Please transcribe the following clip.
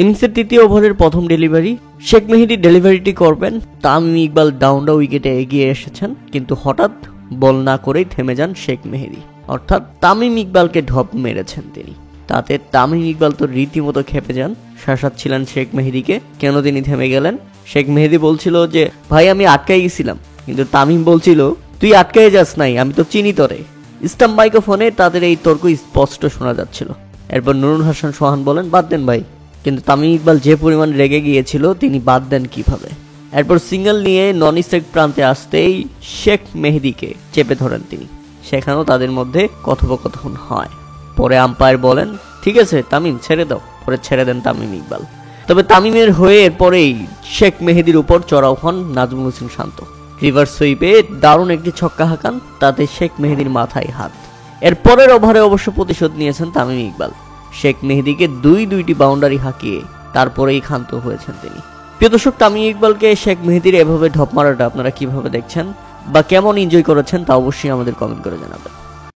ইনিংসের তৃতীয় ওভারের প্রথম ডেলিভারি, শেখ মেহেদী ডেলিভারিটি করবেন, তামিম ইকবাল ডাউন উইকেটে এগিয়ে এসেছেন, কিন্তু হঠাৎ বল না করেই থেমে যান শেখ মেহেদী, অর্থাৎ তামিম ইকবালকে ঢপ মেরেছেন তিনি। তাতে তামিম ইকবাল তো রীতিমতো খেপে যান, শাসাচ্ছিলেন শেখ মেহেদীকে কেন তিনি থেমে গেলেন। শেখ মেহেদী বলছিল যে ভাই আমি আটকাই গেছিলাম, কিন্তু তামিম বলছিল তুই আটকাই যাস নাই, আমি তো চিনি তরে। স্টাম্প মাইক্রোফোনে তাদের এই তর্ক স্পষ্ট শোনা যাচ্ছিল। এরপর নুরুল হাসান সোহান বলেন বাদ দেন ভাই, কিন্তু তামিম ইকবাল যে পরিমাণ রেগে গিয়েছিল তিনি বাদ দেন কিভাবে। এরপর সিঙ্গেল নিয়ে নন স্ট্রাইক প্রান্তে আসতেই শেখ মেহেদীকে চেপে ধরেন তিনি, সেখানেও তাদের মধ্যে কথোপকথন হয়। পরে আম্পায়ার বলেন ঠিক আছে তামিম ছেড়ে দাও, পরে ছেড়ে দেন তামিম ইকবাল। তবে তামিমের হয়ে এরপরেই শেখ মেহেদীর উপর চড়াও হন নাজমুল হোসেন শান্ত। রিভার্স সুইপে দারুণ একটি ছক্কা হাঁকান, তাতে শেখ মেহেদীর মাথায় হাত। এর পরের ওভারে অবশ্য প্রতিশোধ নিয়েছেন তামিম ইকবাল, শেখ মেহেদীকে দুইটি বাউন্ডারি হাঁকিয়ে তারপরেই ক্ষান্ত হয়েছেন তিনি। প্রিয় দর্শক, তামিম ইকবালকে শেখ মেহেদীর এভাবে ঢপ মারাটা আপনারা কিভাবে দেখছেন বা কেমন এনজয় করেছেন তা অবশ্যই আমাদের কমেন্ট করে জানাবেন।